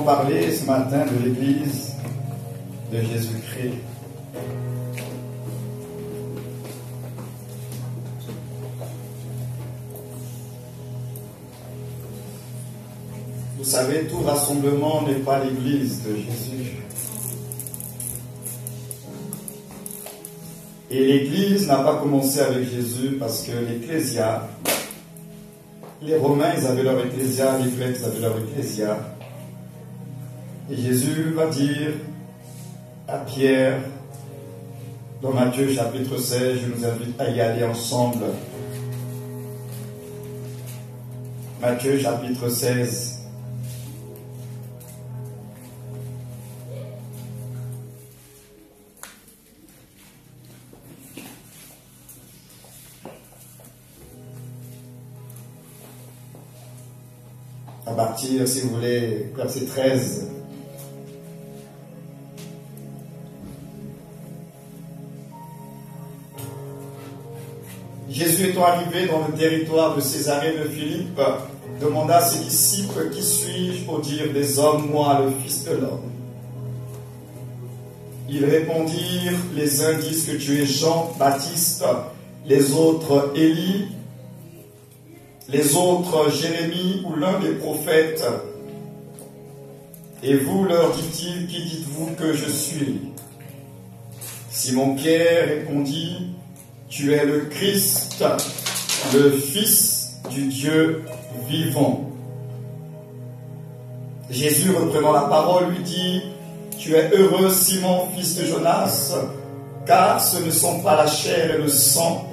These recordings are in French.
allons parler ce matin de l'Église de Jésus-Christ. Vous savez, tout rassemblement n'est pas l'Église de Jésus. Et l'Église n'a pas commencé avec Jésus parce que l'Ecclésia, les Romains, ils avaient leur Ecclésia, les Grecs, ils avaient leur Ecclésia. Et Jésus va dire à Pierre, dans Matthieu chapitre 16, je nous invite à y aller ensemble. Matthieu chapitre 16. À partir, si vous voulez, verset 13. Jésus étant arrivé dans le territoire de Césarée de Philippe, demanda à ses disciples, qui suis-je pour dire des hommes, moi, le Fils de l'homme? Ils répondirent, les uns disent que tu es Jean-Baptiste, les autres Élie, les autres Jérémie ou l'un des prophètes. Et vous, leur dit-il, qui dites-vous que je suis? Simon-Pierre répondit, tu es le Christ, le Fils du Dieu vivant. Jésus, reprenant la parole, lui dit, tu es heureux, Simon, fils de Jonas, car ce ne sont pas la chair et le sang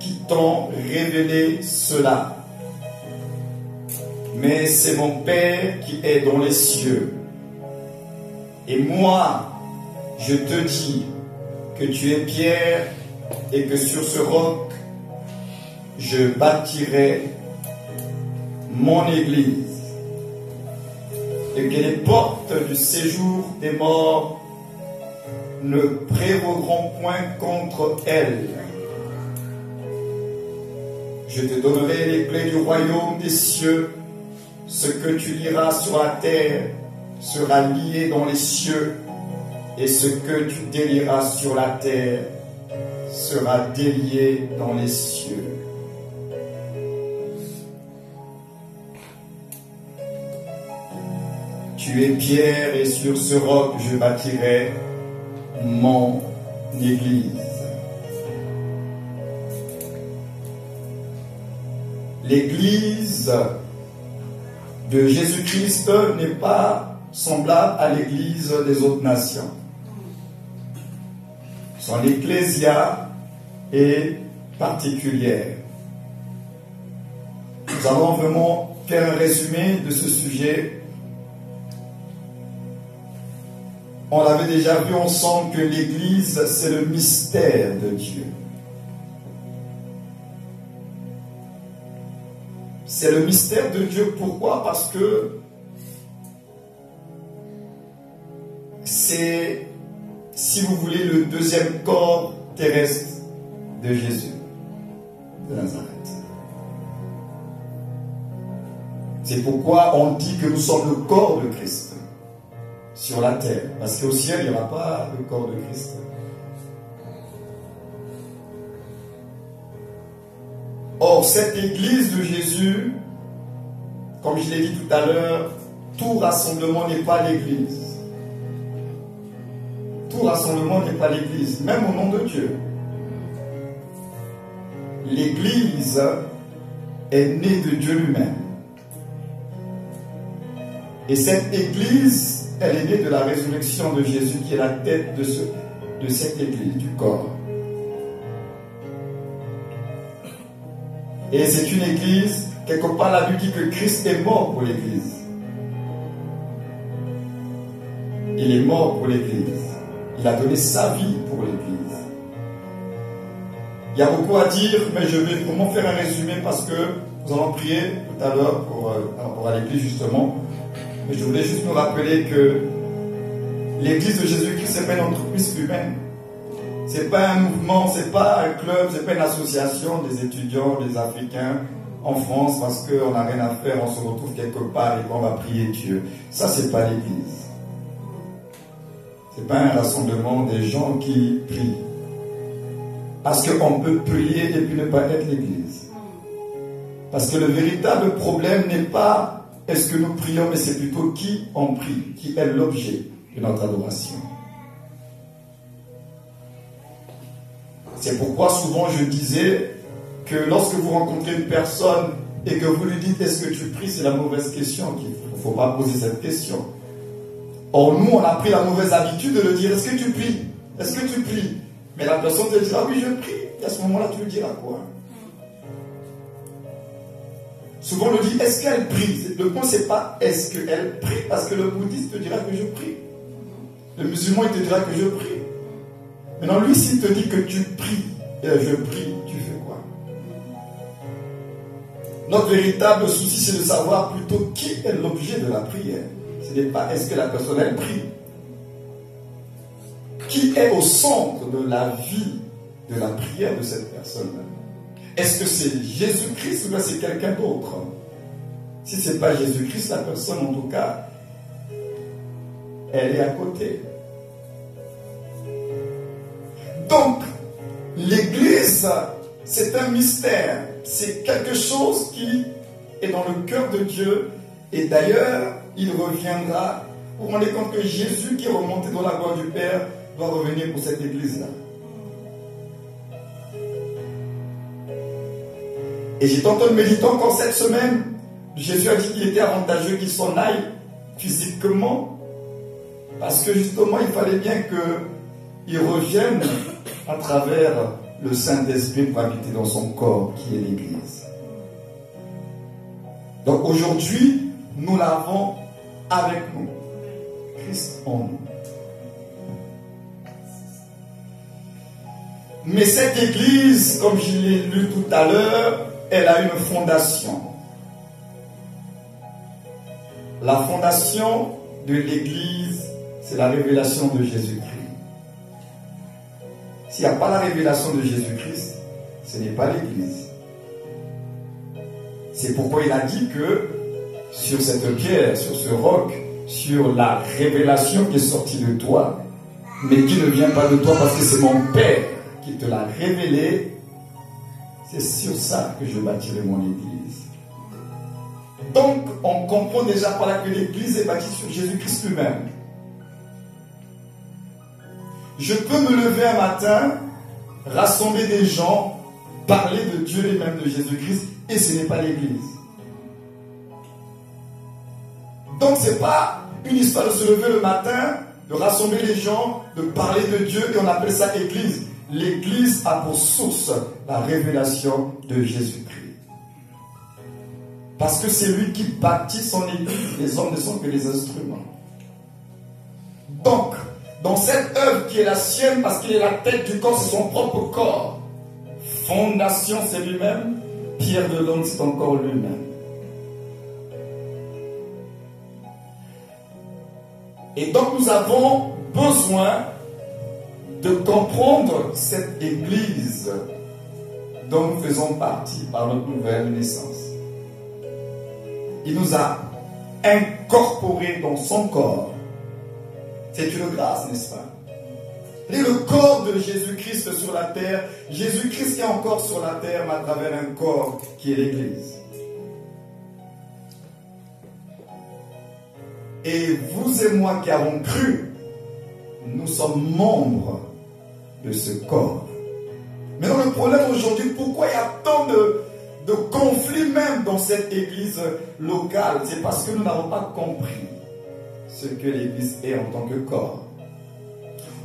qui t'ont révélé cela, mais c'est mon Père qui est dans les cieux. Et moi, je te dis que tu es Pierre, et que sur ce roc, je bâtirai mon église, et que les portes du séjour des morts ne prévaudront point contre elle. Je te donnerai les clés du royaume des cieux. Ce que tu liras sur la terre sera lié dans les cieux, et ce que tu délieras sur la terre sera délié dans les cieux. Tu es Pierre, et sur ce roc je bâtirai mon église. L'église de Jésus-Christ n'est pas semblable à l'église des autres nations. Son ecclésia est particulière. Nous allons vraiment faire un résumé de ce sujet. On l'avait déjà vu ensemble que l'église, c'est le mystère de Dieu. C'est le mystère de Dieu. Pourquoi? Parce que c'est, si vous voulez, le deuxième corps terrestre de Jésus de Nazareth. C'est pourquoi on dit que nous sommes le corps de Christ sur la terre. Parce qu'au ciel, il n'y aura pas le corps de Christ. Or, cette église de Jésus, comme je l'ai dit tout à l'heure, tout rassemblement n'est pas l'église. Tout rassemblement n'est pas l'église, même au nom de Dieu. L'église est née de Dieu lui-même. Et cette église, elle est née de la résurrection de Jésus, qui est la tête de cette église, du corps. Et c'est une église, quelque part la Bible dit que Christ est mort pour l'église. Il est mort pour l'église. Il a donné sa vie pour l'église. Il y a beaucoup à dire, mais je vais vraiment faire un résumé parce que nous allons prier tout à l'heure par rapport à l'église justement. Mais je voulais juste nous rappeler que l'église de Jésus-Christ, ce n'est pas une entreprise humaine. Ce n'est pas un mouvement, ce n'est pas un club, ce n'est pas une association des étudiants, des Africains en France parce qu'on n'a rien à faire, on se retrouve quelque part et qu'on va prier Dieu. Ça, c'est pas l'église. C'est pas un rassemblement des gens qui prient. Parce qu'on peut prier et puis ne pas être l'église. Parce que le véritable problème n'est pas est-ce que nous prions, mais c'est plutôt qui on prie, qui est l'objet de notre adoration. C'est pourquoi souvent je disais que lorsque vous rencontrez une personne et que vous lui dites est-ce que tu pries, c'est la mauvaise question. Il ne faut pas poser cette question. Or nous, on a pris la mauvaise habitude de le dire est-ce que tu pries? Est-ce que tu pries? Mais la personne te dira oui, je prie. Et à ce moment-là, tu lui diras quoi? Souvent on le dit est-ce qu'elle prie? Le point c'est pas est-ce qu'elle prie, parce que le bouddhiste te dira que je prie. Le musulman il te dira que je prie. Maintenant lui s'il te dit que tu pries, je prie, tu fais quoi? Notre véritable souci c'est de savoir plutôt qui est l'objet de la prière. Ce n'est pas est-ce que la personne elle prie. Qui est au centre de la vie de la prière de cette personne? Est-ce que c'est Jésus-Christ ou bien c'est quelqu'un d'autre? Si ce n'est pas Jésus-Christ, la personne en tout cas, elle est à côté. Donc, l'Église, c'est un mystère. C'est quelque chose qui est dans le cœur de Dieu. Et d'ailleurs, il reviendra. Vous vous rendez compte que Jésus, qui est remonté dans la gloire du Père, doit revenir pour cette Église-là. Et j'étais en train de méditer encore cette semaine. Jésus a dit qu'il était avantageux qu'il s'en aille physiquement. Parce que justement, il fallait bien qu'il revienne à travers le Saint-Esprit pour habiter dans son corps, qui est l'Église. Donc aujourd'hui, nous l'avons avec nous. Christ en nous. Mais cette Église, comme je l'ai lu tout à l'heure, elle a une fondation. La fondation de l'Église, c'est la révélation de Jésus-Christ. S'il n'y a pas la révélation de Jésus-Christ, ce n'est pas l'Église. C'est pourquoi il a dit que sur cette pierre, sur ce roc, sur la révélation qui est sortie de toi, mais qui ne vient pas de toi parce que c'est mon Père qui te l'a révélé, c'est sur ça que je bâtirai mon Église. Donc, on comprend déjà par là que l'Église est bâtie sur Jésus-Christ lui-même. Je peux me lever un matin, rassembler des gens, parler de Dieu et même de Jésus-Christ, et ce n'est pas l'Église. Donc, ce n'est pas une histoire de se lever le matin, de rassembler les gens, de parler de Dieu, et on appelle ça Église. L'Église a pour source la révélation de Jésus-Christ. Parce que c'est lui qui bâtit son Église. Les hommes ne sont que les instruments. Donc, dans cette œuvre qui est la sienne, parce qu'il est la tête du corps, c'est son propre corps. Fondation, c'est lui-même. Pierre de l'homme, c'est encore lui-même. Et donc, nous avons besoin de comprendre cette Église dont nous faisons partie par notre nouvelle naissance. Il nous a incorporés dans son corps. C'est une grâce, n'est-ce pas? Et le corps de Jésus-Christ sur la terre, Jésus-Christ est encore sur la terre, mais à travers un corps qui est l'Église. Et vous et moi qui avons cru, nous sommes membres de ce corps. Mais dans le problème aujourd'hui, pourquoi il y a tant de conflits même dans cette église locale? C'est parce que nous n'avons pas compris ce que l'église est en tant que corps.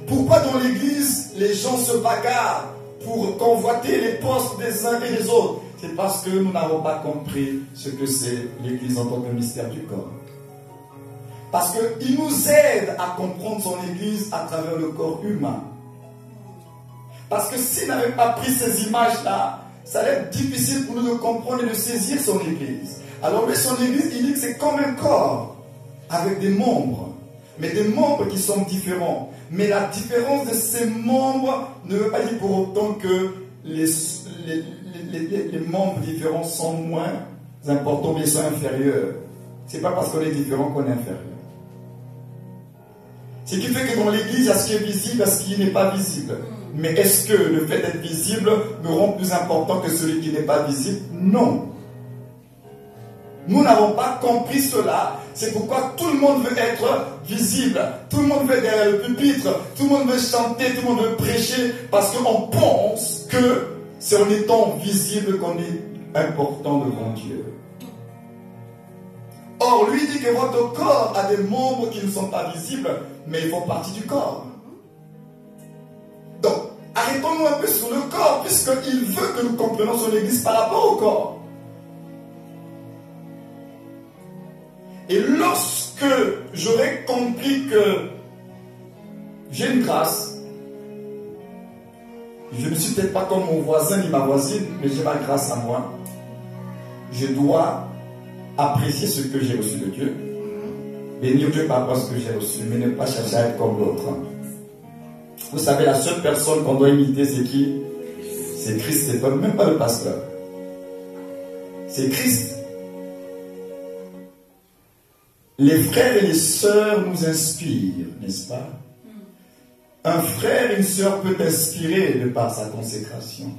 Pourquoi dans l'église, les gens se bagarrent pour convoiter les postes des uns et des autres? C'est parce que nous n'avons pas compris ce que c'est l'église en tant que mystère du corps. Parce qu'il nous aide à comprendre son église à travers le corps humain. Parce que s'il n'avait pas pris ces images-là, ça allait être difficile pour nous de comprendre et de saisir son église. Alors lui, son église, il dit que c'est comme un corps, avec des membres. Mais des membres qui sont différents. Mais la différence de ces membres ne veut pas dire pour autant que les membres différents sont moins importants, mais ils sont inférieurs. Ce n'est pas parce qu'on est différent qu'on est inférieur. Ce qui fait que dans l'église, il y a ce qui est visible et ce qui n'est pas visible. Mais est-ce que le fait d'être visible me rend plus important que celui qui n'est pas visible? Non. Nous n'avons pas compris cela. C'est pourquoi tout le monde veut être visible. Tout le monde veut être derrière le pupitre. Tout le monde veut chanter, tout le monde veut prêcher. Parce qu'on pense que c'est en étant visible qu'on est important devant Dieu. Or, lui dit que votre corps a des membres qui ne sont pas visibles, mais ils font partie du corps. Donc, arrêtons-nous un peu sur le corps, puisqu'il veut que nous comprenions son Église par rapport au corps. Et lorsque j'aurai compris que j'ai une grâce, je ne suis peut-être pas comme mon voisin ni ma voisine, mais j'ai ma grâce à moi, je dois apprécier ce que j'ai reçu de Dieu, bénir Dieu par rapport à ce que j'ai reçu, mais ne pas chercher à être comme l'autre. Vous savez, la seule personne qu'on doit imiter, c'est qui? C'est Christ, c'est même pas le pasteur. C'est Christ. Les frères et les sœurs nous inspirent, n'est-ce pas? Un frère et une sœur peut inspirer de par sa consécration.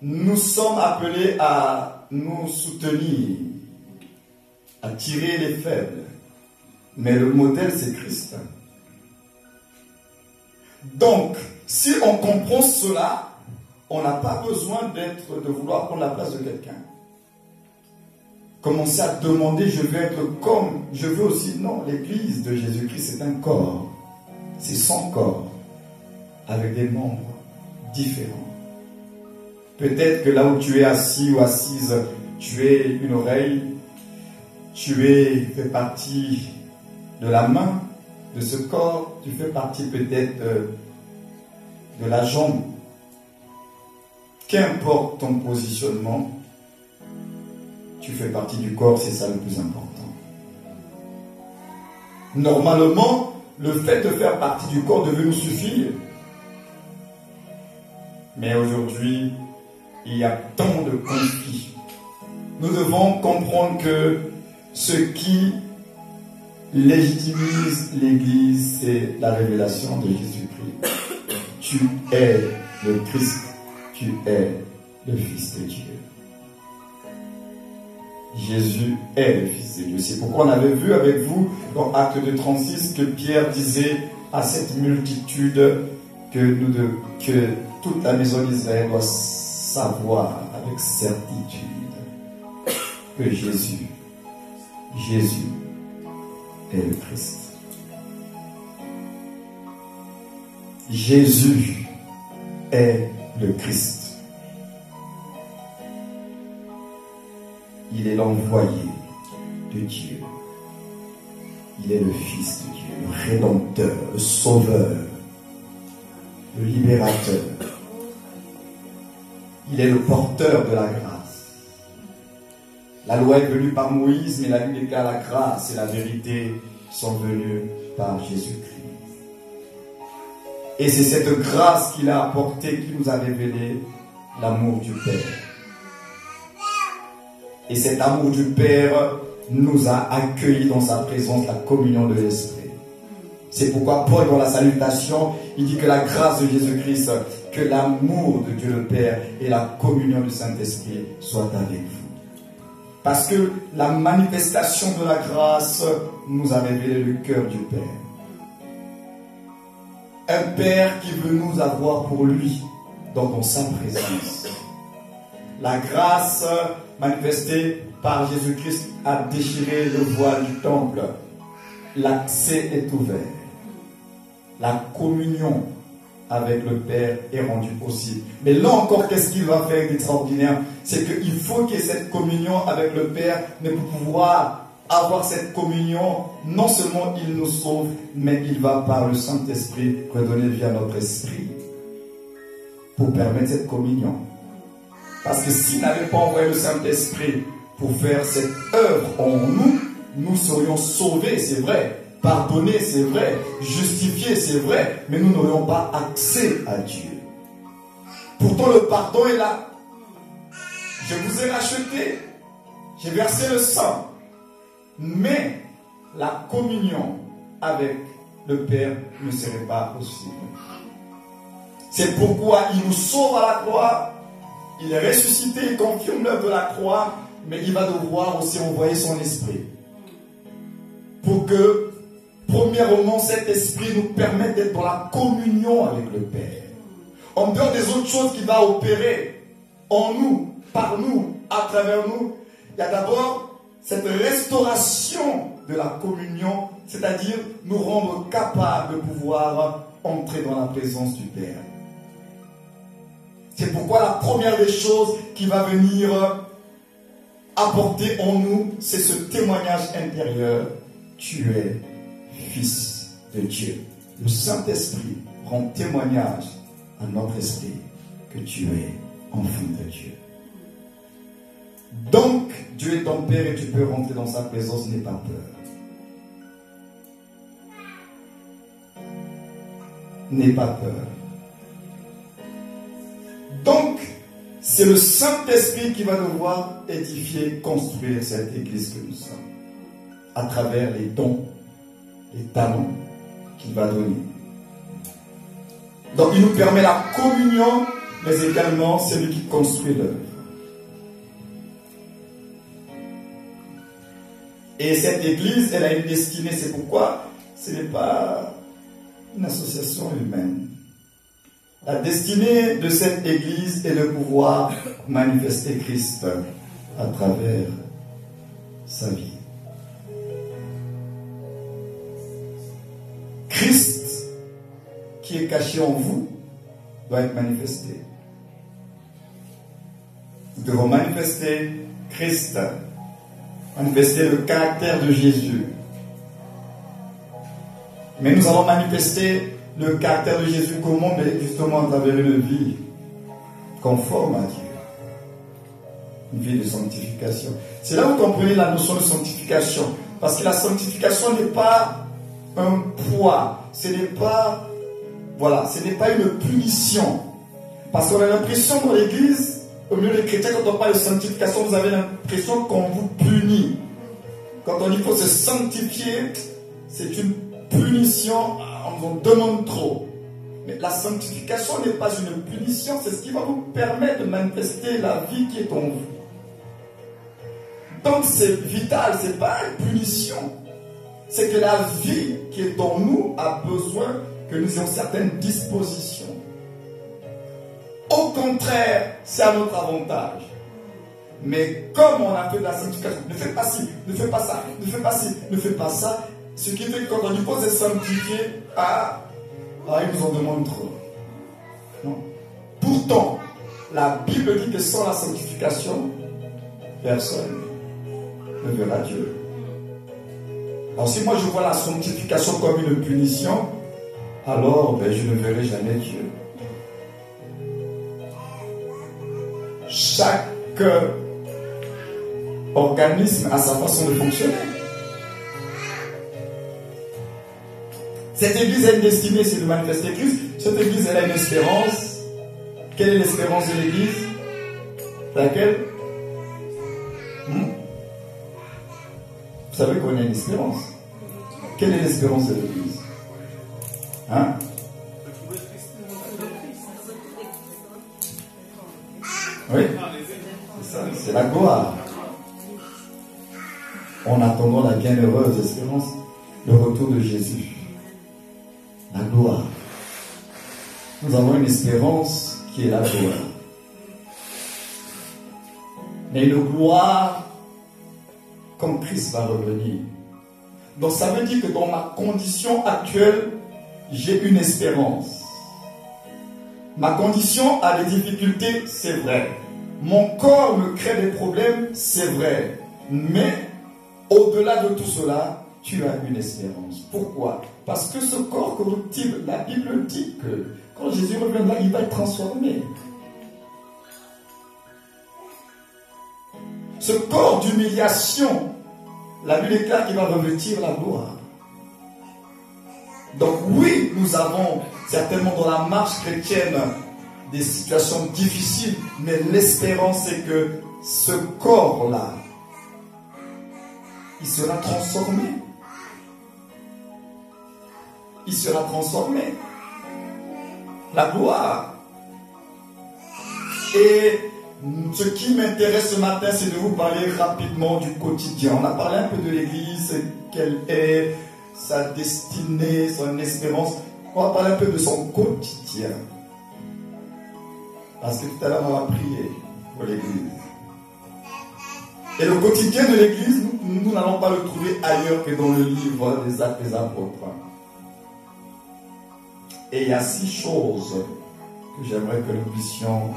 Nous sommes appelés à nous soutenir, à tirer les faibles. Mais le modèle, c'est Christ. Donc, si on comprend cela, on n'a pas besoin de vouloir prendre la place de quelqu'un. Commencer à demander, je veux être comme, je veux aussi, non, l'église de Jésus-Christ, c'est un corps. C'est son corps, avec des membres différents. Peut-être que là où tu es assis ou assise, tu es une oreille, fais partie de la main, de ce corps, tu fais partie peut-être de la jambe. Qu'importe ton positionnement, tu fais partie du corps, c'est ça le plus important. Normalement, le fait de faire partie du corps devait nous suffire. Mais aujourd'hui, il y a tant de conflits. Nous devons comprendre que ce qui légitimise l'Église, c'est la révélation de Jésus-Christ. Tu es le Christ, tu es le Fils de Dieu. Jésus est le Fils de Dieu. C'est pourquoi on avait vu avec vous dans Acte 2:36 que Pierre disait à cette multitude que toute la maison d'Israël doit savoir avec certitude que Jésus est le Christ. Jésus est le Christ. Il est l'envoyé de Dieu. Il est le Fils de Dieu, le Rédempteur, le Sauveur, le Libérateur. Il est le porteur de la grâce. La loi est venue par Moïse, mais la Bible déclare la grâce et la vérité sont venues par Jésus-Christ. Et c'est cette grâce qu'il a apportée qui nous a révélé l'amour du Père. Et cet amour du Père nous a accueillis dans sa présence, la communion de l'Esprit. C'est pourquoi Paul, dans la salutation, il dit que la grâce de Jésus-Christ, que l'amour de Dieu le Père et la communion du Saint-Esprit soient avec vous. Parce que la manifestation de la grâce nous a révélé le cœur du Père. Un Père qui veut nous avoir pour lui, donc dans sa présence. La grâce manifestée par Jésus-Christ a déchiré le voile du temple. L'accès est ouvert. La communion avec le Père est rendue possible. Mais là encore, qu'est-ce qu'il va faire d'extraordinaire? C'est qu'il faut qu'il y ait cette communion avec le Père, mais pour pouvoir avoir cette communion, non seulement il nous sauve, mais il va par le Saint-Esprit redonner vie à notre esprit pour permettre cette communion. Parce que s'il n'avait pas envoyé le Saint-Esprit pour faire cette œuvre en nous, nous serions sauvés, c'est vrai, pardonnés, c'est vrai, justifiés, c'est vrai, mais nous n'aurions pas accès à Dieu. Pourtant le pardon est là. Je vous ai racheté. J'ai versé le sang. Mais la communion avec le Père ne serait pas possible. C'est pourquoi il nous sauve à la croix. Il est ressuscité, il confirme l'œuvre de la croix. Mais il va devoir aussi envoyer son esprit. Pour que, premièrement, cet esprit nous permette d'être dans la communion avec le Père. En dehors des autres choses qu'il va opérer en nous, par nous, à travers nous, il y a d'abord cette restauration de la communion, c'est-à-dire nous rendre capables de pouvoir entrer dans la présence du Père. C'est pourquoi la première des choses qui va venir apporter en nous, c'est ce témoignage intérieur. Tu es fils de Dieu. Le Saint-Esprit rend témoignage à notre esprit que tu es enfant de Dieu. Donc, Dieu est ton Père et tu peux rentrer dans sa présence, n'aie pas peur. N'aie pas peur. Donc, c'est le Saint-Esprit qui va devoir édifier, construire cette église que nous sommes, à travers les dons, les talents qu'il va donner. Donc, il nous permet la communion, mais également c'est lui qui construit l'œuvre. Et cette église, elle a une destinée, c'est pourquoi ce n'est pas une association humaine. La destinée de cette église est de pouvoir manifester Christ à travers sa vie. Christ qui est caché en vous doit être manifesté. Nous devons manifester Christ, manifester le caractère de Jésus. Mais nous allons manifester le caractère de Jésus comment? Mais justement à travers une vie conforme à Dieu. Une vie de sanctification. C'est là où vous comprenez la notion de sanctification. Parce que la sanctification n'est pas un poids. Ce n'est pas, voilà, ce n'est pas une punition. Parce qu'on a l'impression dans l'église, au milieu des chrétiens, quand on parle de sanctification, vous avez l'impression qu'on vous punit. Quand on dit qu'il faut se sanctifier, c'est une punition, on vous demande trop. Mais la sanctification n'est pas une punition, c'est ce qui va vous permettre de manifester la vie qui est en vous. Donc c'est vital, ce n'est pas une punition. C'est que la vie qui est en nous a besoin que nous ayons certaines dispositions. Au contraire, c'est à notre avantage. Mais comme on a fait de la sanctification, ne fais pas ci, ne fais pas ça, ne fais pas ci, ne fais pas ça, ce qui fait que quand on dit qu'on s'est sanctifié, ils nous en demandent trop. Non. Pourtant, la Bible dit que sans la sanctification, personne ne verra Dieu. Alors si moi je vois la sanctification comme une punition, alors je ne verrai jamais Dieu. Chaque organisme a sa façon de fonctionner. Cette église a une destinée, c'est de manifester Christ. Cette église, elle a une espérance. Quelle est l'espérance de l'église? Laquelle? Vous savez qu'on a une espérance. Quelle est l'espérance de l'église? Hein? Oui, c'est ça, c'est la gloire. En attendant la bienheureuse espérance, le retour de Jésus. La gloire. Nous avons une espérance qui est la gloire. Mais une gloire comme Christ va revenir. Donc ça veut dire que dans ma condition actuelle, j'ai une espérance. Ma condition a des difficultés, c'est vrai. Mon corps me crée des problèmes, c'est vrai. Mais au-delà de tout cela, tu as une espérance. Pourquoi? Parce que ce corps corruptible, la Bible dit que quand Jésus reviendra, il va être transformé. Ce corps d'humiliation, la Bible déclare qu'il va revêtir la gloire. Donc oui, nous avons certainement dans la marche chrétienne des situations difficiles, mais l'espérance c'est que ce corps-là, il sera transformé. Il sera transformé. La gloire. Et ce qui m'intéresse ce matin, c'est de vous parler rapidement du quotidien. On a parlé un peu de l'Église, quelle est sa destinée, son espérance. On va parler un peu de son quotidien. Parce que tout à l'heure, on va prier pour l'Église. Et le quotidien de l'Église, nous n'allons pas le trouver ailleurs que dans le livre des Actes des Apôtres. Et il y a 6 choses que j'aimerais que nous puissions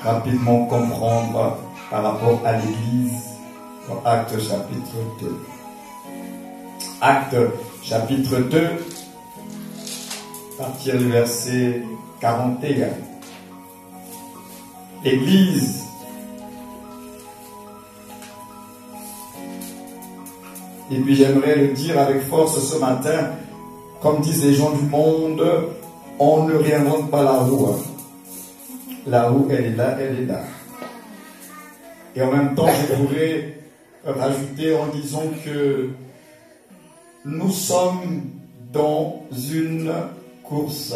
rapidement comprendre par rapport à l'Église dans Actes chapitre 2. Actes chapitre 2, à partir du verset 41. L'Église et puis j'aimerais le dire avec force ce matin, comme disent les gens du monde, on ne réinvente pas la roue. La roue, elle est là, elle est là. Et en même temps, je pourrais rajouter en disant que nous sommes dans une course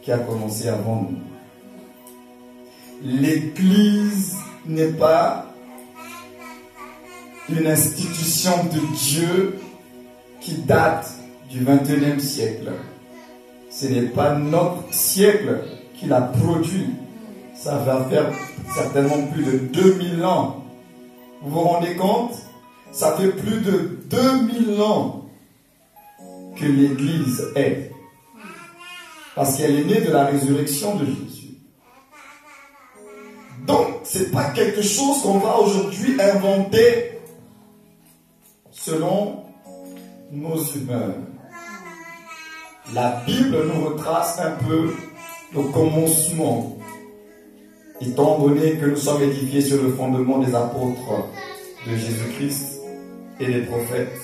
qui a commencé avant nous. L'Église n'est pas une institution de Dieu qui date du XXIe siècle. Ce n'est pas notre siècle qui l'a produit. Ça va faire certainement plus de 2000 ans. Vous vous rendez compte? Ça fait plus de 2000 ans que l'Église est. Parce qu'elle est née de la résurrection de Jésus. Donc, ce n'est pas quelque chose qu'on va aujourd'hui inventer selon nos humeurs. La Bible nous retrace un peu le commencement, étant donné que nous sommes édifiés sur le fondement des apôtres de Jésus-Christ et des prophètes.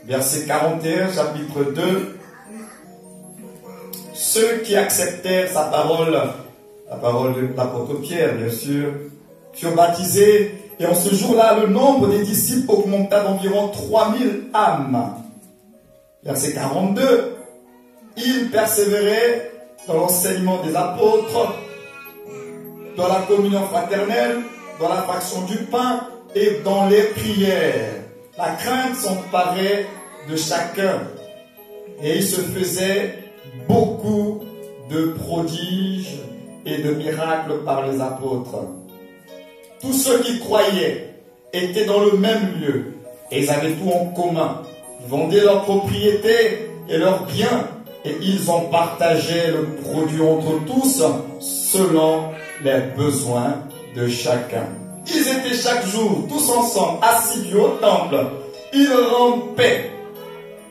Verset 41, chapitre 2. Ceux qui acceptèrent sa parole, la parole de l'apôtre Pierre, bien sûr, furent baptisés. Et en ce jour-là, le nombre des disciples augmenta d'environ 3000 âmes. Verset 42. Ils persévéraient dans l'enseignement des apôtres, dans la communion fraternelle, dans la fraction du pain et dans les prières. La crainte s'emparait de chacun. Et il se faisait beaucoup de prodiges et de miracles par les apôtres. Tous ceux qui croyaient étaient dans le même lieu et ils avaient tout en commun. Ils vendaient leurs propriétés et leurs biens et ils en partageaient le produit entre tous selon les besoins de chacun. Ils étaient chaque jour tous ensemble assidus au temple. Ils rampaient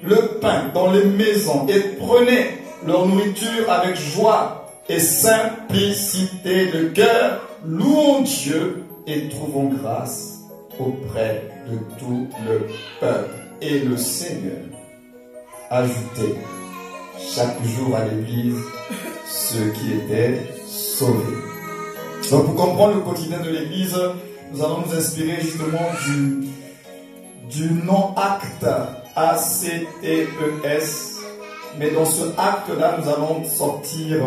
le pain dans les maisons et prenaient leur nourriture avec joie et simplicité de cœur, louant Dieu et trouvant grâce auprès de tout le peuple. Et le Seigneur ajoutait chaque jour à l'Église ceux qui étaient sauvés. Donc pour comprendre le quotidien de l'Église, nous allons nous inspirer justement du nom acte, A-C-T-E-S. Mais dans ce acte-là, nous allons sortir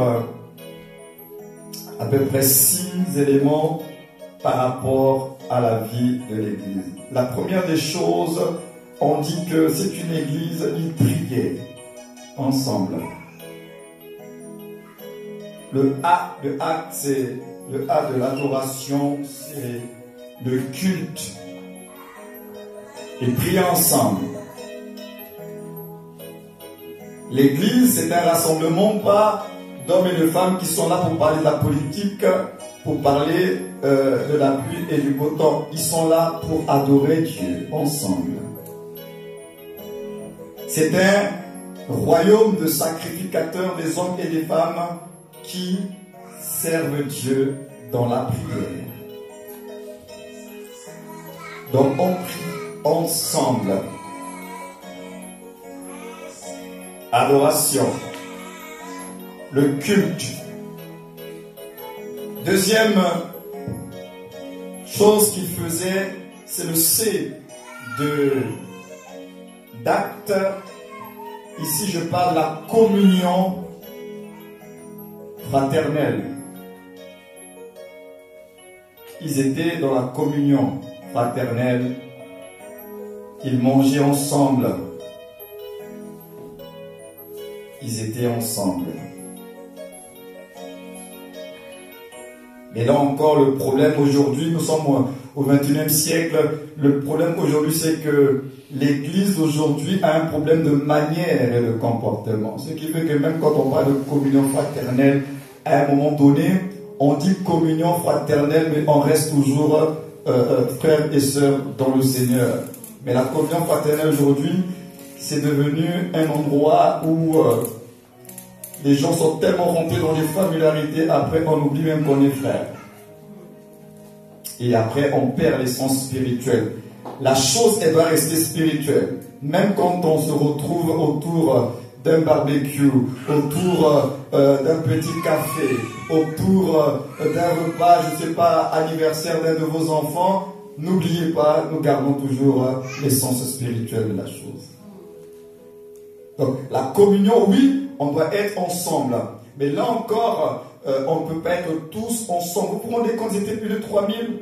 à peu près 6 éléments par rapport à la vie de l'Église. La première des choses, on dit que c'est une Église, ils priaient ensemble. Le A de acte, c'est le A de l'adoration, c'est le culte. Ils priaient ensemble. L'Église, c'est un rassemblement pas d'hommes et de femmes qui sont là pour parler de la politique, pour parler de la pluie et du beau temps. Ils sont là pour adorer Dieu ensemble. C'est un royaume de sacrificateurs des hommes et des femmes qui servent Dieu dans la prière. Donc on prie ensemble. Adoration, le culte, Deuxième chose qu'il faisait, c'est le C d'acte. Ici, je parle de la communion fraternelle. Ils étaient dans la communion fraternelle. Ils mangeaient ensemble. Ils étaient ensemble. Mais là encore, le problème aujourd'hui, nous sommes au XXIe siècle, le problème aujourd'hui, c'est que l'Église aujourd'hui a un problème de manière et de comportement. Ce qui fait que même quand on parle de communion fraternelle, à un moment donné, on dit communion fraternelle, mais on reste toujours frères et sœurs dans le Seigneur. Mais la communion fraternelle aujourd'hui, c'est devenu un endroit où les gens sont tellement rentrés dans les familiarités, après on oublie même qu'on est frères. Et après on perd l'essence spirituelle. La chose, elle doit rester spirituelle. Même quand on se retrouve autour d'un barbecue, autour d'un petit café, autour d'un repas, je ne sais pas, anniversaire d'un de vos enfants, n'oubliez pas, nous gardons toujours l'essence spirituelle de la chose. Donc la communion, oui, on doit être ensemble. Mais là encore, on ne peut pas être tous ensemble. Vous vous rendez compte, ils étaient plus de 3000.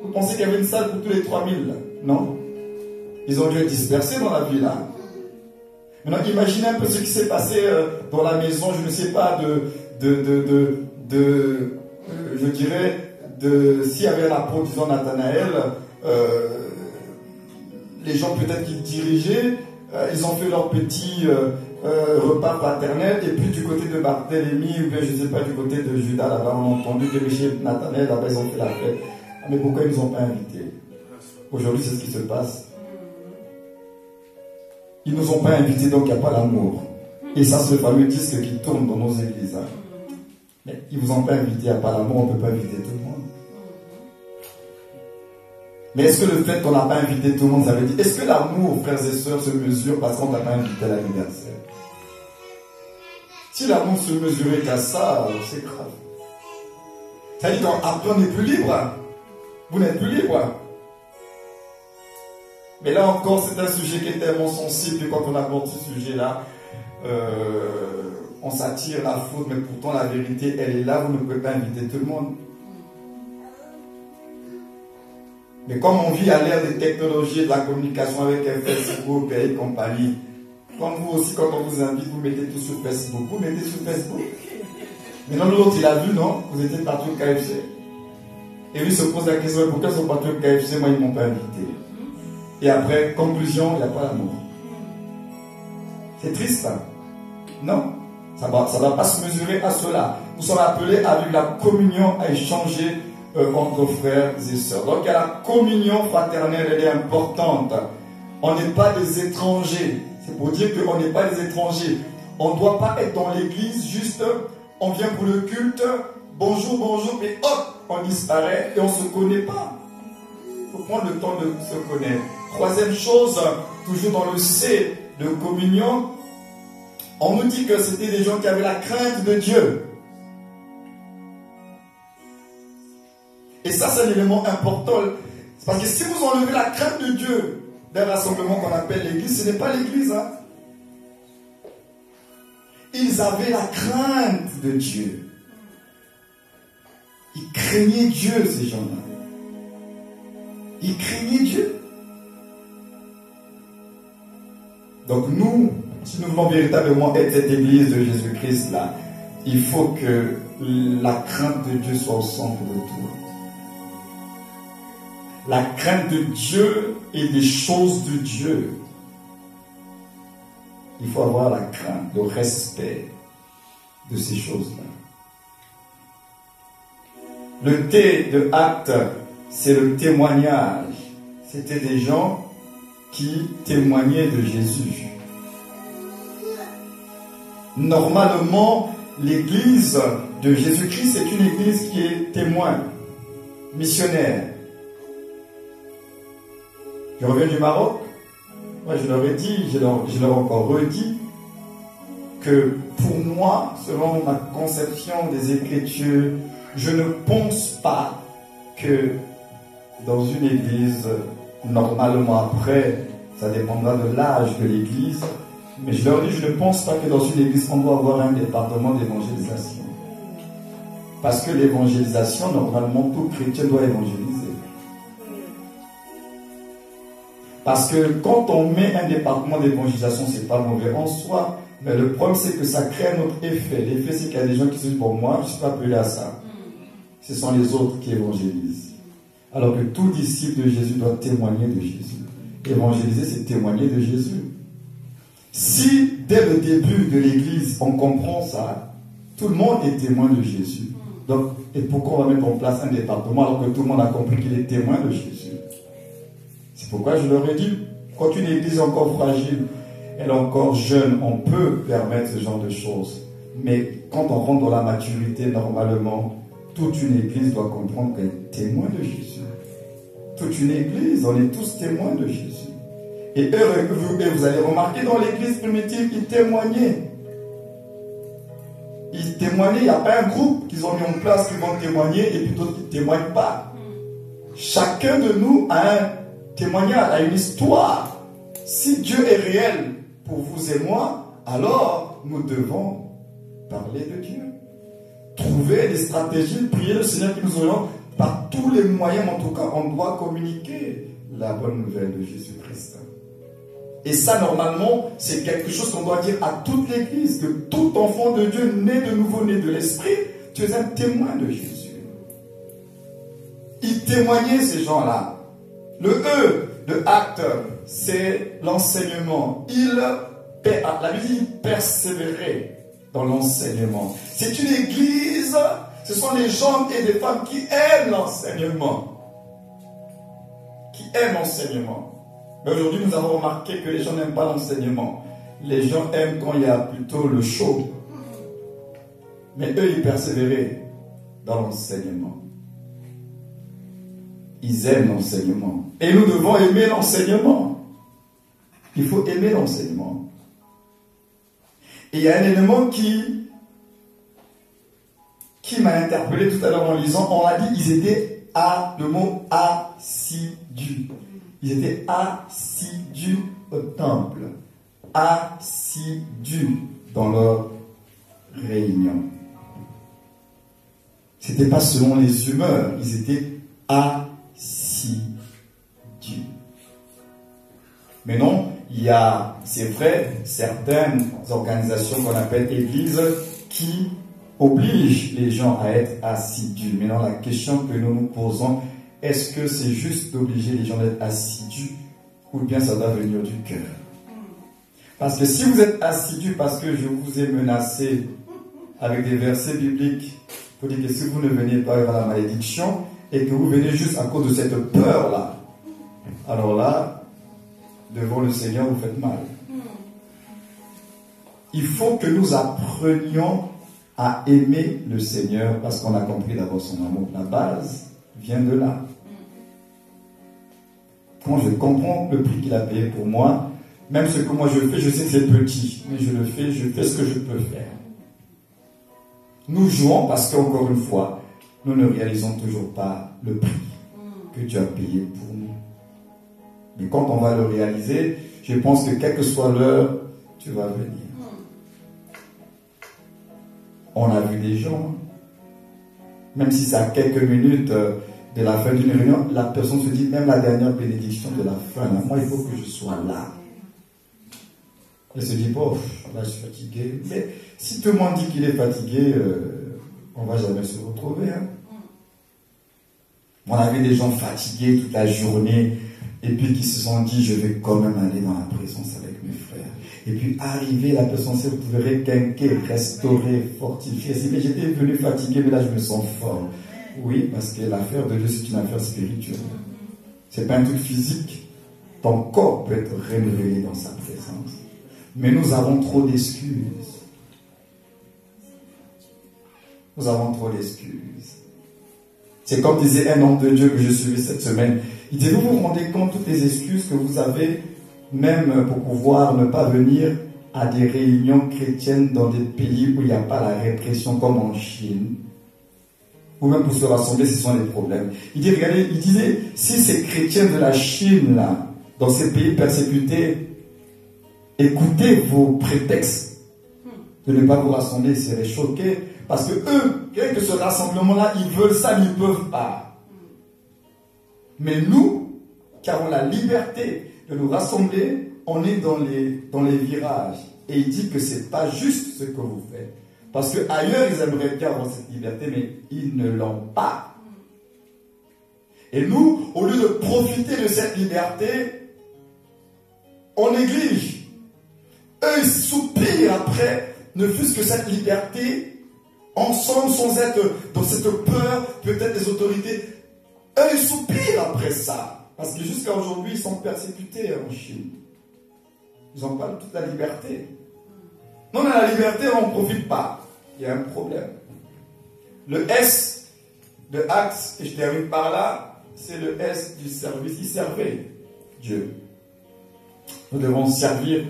Vous pensez qu'il y avait une salle pour tous les 3000? Non. Ils ont dû être dispersés dans la ville. Hein? Maintenant, imaginez un peu ce qui s'est passé dans la maison, je ne sais pas, je dirais, s'il y avait un apôtre, disons Nathanaël, les gens peut-être qui dirigeaient, ils ont fait leur petit repas paternel, et puis du côté de Barthélemy, ou bien je ne sais pas, du côté de Judas, là-bas, on a entendu que chez Nathanaël, là-bas, ils ont fait la fête. Mais pourquoi ils ne nous ont pas invités? Aujourd'hui, c'est ce qui se passe. Ils ne nous ont pas invités, donc il n'y a pas l'amour. Et ça, c'est le fameux disque qui tourne dans nos églises. Hein. Mais ils ne vous ont pas invité, il n'y a pas l'amour, on ne peut pas inviter tout le monde. Mais est-ce que le fait qu'on n'a pas invité tout le monde, ça veut dire, est-ce que l'amour, frères et sœurs, se mesure parce qu'on n'a pas invité à l'anniversaire? Si l'amour se mesurait qu'à ça, c'est grave. Ça veut dire qu'après on n'est plus libre. Vous n'êtes plus libre. Mais là encore, c'est un sujet qui est tellement sensible que quand on aborde ce sujet-là, on s'attire la faute, mais pourtant la vérité, elle est là, vous ne pouvez pas inviter tout le monde. Mais comme on vit à l'ère des technologies et de la communication avec un Facebook et compagnie, comme vous aussi, quand on vous invite, vous mettez tout sur Facebook. Vous mettez sur Facebook. Mais non, l'autre, il a vu, non? Vous étiez parti au KFC. Et lui se pose la question, pourquoi ils sont partis au KFC, moi, ils ne m'ont pas invité. Et après, conclusion, il n'y a pas d'amour. C'est triste, hein? Non. Ça ne va pas se mesurer à cela. Nous sommes appelés à vivre la communion, à échanger entre frères et sœurs. Donc, la communion fraternelle, elle est importante. On n'est pas des étrangers. C'est pour dire qu'on n'est pas des étrangers. On ne doit pas être dans l'église, juste, on vient pour le culte, bonjour, bonjour, mais hop, on disparaît et on ne se connaît pas. Il faut prendre le temps de se connaître. Troisième chose, toujours dans le C de communion, on nous dit que c'était des gens qui avaient la crainte de Dieu. Et ça, c'est un élément important. Parce que si vous enlevez la crainte de Dieu d'un rassemblement qu'on appelle l'église, ce n'est pas l'église. Hein? Ils avaient la crainte de Dieu. Ils craignaient Dieu, ces gens-là. Ils craignaient Dieu. Donc nous, si nous voulons véritablement être cette église de Jésus-Christ là, il faut que la crainte de Dieu soit au centre de tout. La crainte de Dieu et des choses de Dieu. Il faut avoir la crainte, le respect de ces choses-là. Le T de acte, c'est le témoignage. C'était des gens qui témoignaient de Jésus. Normalement, l'église de Jésus-Christ, c'est une église qui est témoin, missionnaire. Je reviens du Maroc. Moi, je leur ai dit, je leur ai encore redit, que pour moi, selon ma conception des Écritures, je ne pense pas que dans une église, normalement après, ça dépendra de l'âge de l'église, mais je leur dis, je ne pense pas que dans une église, on doit avoir un département d'évangélisation. Parce que l'évangélisation, normalement, tout chrétien doit évangéliser. Parce que quand on met un département d'évangélisation, c'est pas mauvais en soi, mais le problème c'est que ça crée un autre effet. L'effet c'est qu'il y a des gens qui se disent, pour moi, je ne suis pas appelé à ça. Ce sont les autres qui évangélisent. Alors que tout disciple de Jésus doit témoigner de Jésus. Évangéliser, c'est témoigner de Jésus. Si, dès le début de l'église, on comprend ça, tout le monde est témoin de Jésus. Donc, et pourquoi on va mettre en place un département alors que tout le monde a compris qu'il est témoin de Jésus? C'est pourquoi je leur ai dit, quand une église est encore fragile, elle est encore jeune, on peut permettre ce genre de choses. Mais quand on rentre dans la maturité, normalement, toute une église doit comprendre qu'elle est témoin de Jésus. Toute une église, on est tous témoins de Jésus. Et vous allez remarquer dans l'église primitive, ils témoignaient. Ils témoignaient, il n'y a pas un groupe qu'ils ont mis en place qui vont témoigner et puis d'autres qui ne témoignent pas. Chacun de nous a un témoignage, a une histoire. Si Dieu est réel pour vous et moi, alors nous devons parler de Dieu. Trouver des stratégies, prier le Seigneur qui nous oriente par tous les moyens, en tout cas, on doit communiquer la bonne nouvelle de Jésus-Christ. Et ça, normalement, c'est quelque chose qu'on doit dire à toute l'Église, que tout enfant de Dieu, né de nouveau, né de l'Esprit, tu es un témoin de Jésus. Ils témoignaient, ces gens-là. Le E de acte, c'est l'enseignement. La Bible dit persévérer dans l'enseignement. C'est une église, ce sont des gens et des femmes qui aiment l'enseignement. Qui aiment l'enseignement. Mais aujourd'hui, nous avons remarqué que les gens n'aiment pas l'enseignement. Les gens aiment quand il y a plutôt le show. Mais eux, ils persévéraient dans l'enseignement. Ils aiment l'enseignement. Et nous devons aimer l'enseignement. Il faut aimer l'enseignement. Et il y a un élément qui m'a interpellé tout à l'heure en lisant. On a dit ils étaient le mot assidus. Ils étaient assidus au temple. Assidus dans leur réunion. Ce n'était pas selon les humeurs. Ils étaient assidus. Mais non, il y a, c'est vrai, certaines organisations qu'on appelle églises qui obligent les gens à être assidus. Mais non, la question que nous nous posons, est-ce que c'est juste d'obliger les gens d'être assidus ou bien ça doit venir du cœur? Parce que si vous êtes assidus parce que je vous ai menacé avec des versets bibliques pour dire que si vous ne veniez pas vers la malédiction et que vous venez juste à cause de cette peur-là, alors là, devant le Seigneur, vous faites mal. Il faut que nous apprenions à aimer le Seigneur parce qu'on a compris d'abord son amour. La base vient de là. Quand je comprends le prix qu'il a payé pour moi, même ce que moi je fais, je sais que c'est petit, mais je fais ce que je peux faire. Nous jouons parce qu'encore une fois, nous ne réalisons toujours pas le prix que Dieu a payé pour nous. Mais quand on va le réaliser, je pense que quelle que soit l'heure, tu vas venir. On a vu des gens, même si c'est à quelques minutes de la fin d'une réunion, la personne se dit, même la dernière bénédiction de la fin, là, moi il faut que je sois là. Elle se dit, bon, là je suis fatigué. Mais si tout le monde dit qu'il est fatigué, on ne va jamais se retrouver. Hein. On avait des gens fatigués toute la journée, et puis qui se sont dit, je vais quand même aller dans la présence avec mes frères. Et puis arriver, la personne vous pouvez requinquer, restaurer, fortifier. Mais j'étais venu fatigué, mais là je me sens fort. Oui, parce que l'affaire de Dieu, c'est une affaire spirituelle. Ce n'est pas un truc physique. Ton corps peut être rénové dans sa présence. Mais nous avons trop d'excuses. Nous avons trop d'excuses. C'est comme disait un homme de Dieu que je suivais cette semaine. Il dit, vous vous rendez compte de toutes les excuses que vous avez, même pour pouvoir ne pas venir à des réunions chrétiennes dans des pays où il n'y a pas la répression comme en Chine. ou même pour se rassembler, ce sont des problèmes. Il dit, regardez, il disait, si ces chrétiens de la Chine, là, dans ces pays persécutés, écoutez vos prétextes de ne pas vous rassembler, ils seraient choqués, parce que eux, rien que ce rassemblement-là, ils veulent ça, mais ils ne peuvent pas. Mais nous, qui avons la liberté de nous rassembler, on est dans les virages. Et il dit que ce n'est pas juste ce que vous faites. Parce qu'ailleurs, ils aimeraient bien avoir cette liberté, mais ils ne l'ont pas. Et nous, au lieu de profiter de cette liberté, on néglige. Eux, ils soupirent après, ne fût-ce que cette liberté, ensemble, sans être dans cette peur, peut-être des autorités. Eux, ils soupirent après ça. Parce que jusqu'à aujourd'hui, ils sont persécutés en Chine. Ils n'ont pas toute la liberté. Non, mais la liberté, on n'en profite pas. Il y a un problème. Le S de Actes, et je termine par là, c'est le S du service. Il servait Dieu. Nous devons servir,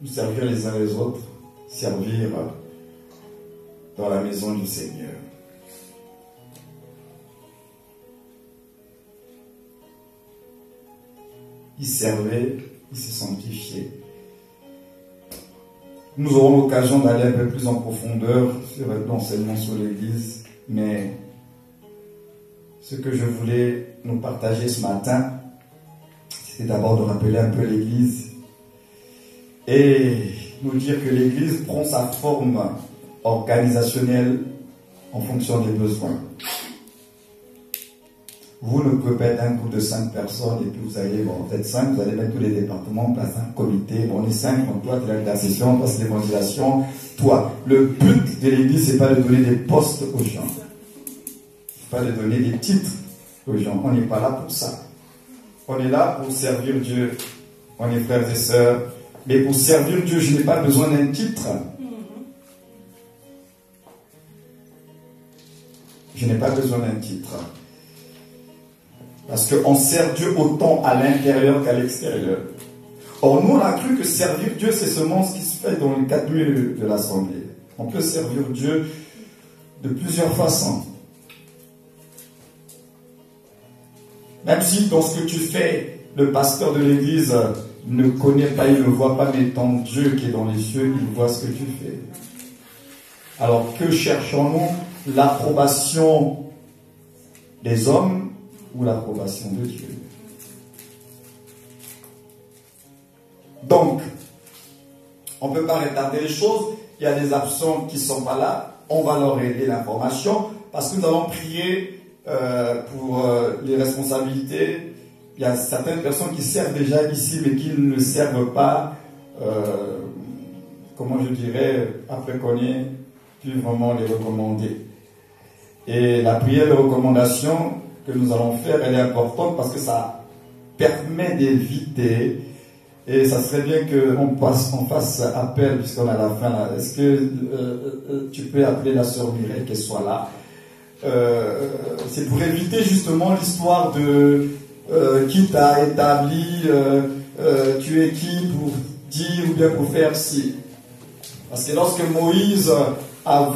nous servir les uns les autres, servir dans la maison du Seigneur. Il servait, il se sanctifiait. Nous aurons l'occasion d'aller un peu plus en profondeur sur l'enseignement sur l'Église, mais ce que je voulais nous partager ce matin, c'était d'abord de rappeler un peu l'Église et nous dire que l'Église prend sa forme organisationnelle en fonction des besoins. Vous ne pouvez pas être un groupe de 5 personnes et puis vous allez, bon, peut-être 5, vous allez mettre tous les départements en place, un comité. Bon, on est 5, donc toi, tu es l'intercession, toi, c'est l'évangélisation. Toi, le but de l'Église, c'est pas de donner des postes aux gens. C'est pas de donner des titres aux gens. On n'est pas là pour ça. On est là pour servir Dieu. On est frères et sœurs. Mais pour servir Dieu, je n'ai pas besoin d'un titre. Je n'ai pas besoin d'un titre. Parce qu'on sert Dieu autant à l'intérieur qu'à l'extérieur. Or, nous, on a cru que servir Dieu, c'est seulement ce qui se fait dans les 4 murs de l'Assemblée. On peut servir Dieu de plusieurs façons. Même si dans ce que tu fais, le pasteur de l'église ne connaît pas, il ne voit pas, mais ton Dieu qui est dans les cieux, il voit ce que tu fais. Alors que cherchons-nous? L'approbation des hommes ou l'approbation de Dieu? Donc, on ne peut pas retarder les choses. Il y a des absents qui ne sont pas là. On va leur aider l'information parce que nous allons prier pour les responsabilités. Il y a certaines personnes qui servent déjà ici mais qui ne servent pas, comment je dirais, après qu'on ait pu vraiment les recommander. Et la prière de recommandation que nous allons faire, elle est importante parce que ça permet d'éviter, et ça serait bien qu'on fasse appel puisqu'on est à la fin là. Est-ce que tu peux appeler la sœur Mireille qu'elle soit là? C'est pour éviter justement l'histoire de qui t'a établi, tu es qui pour dire ou bien pour faire ci. Parce que lorsque Moïse a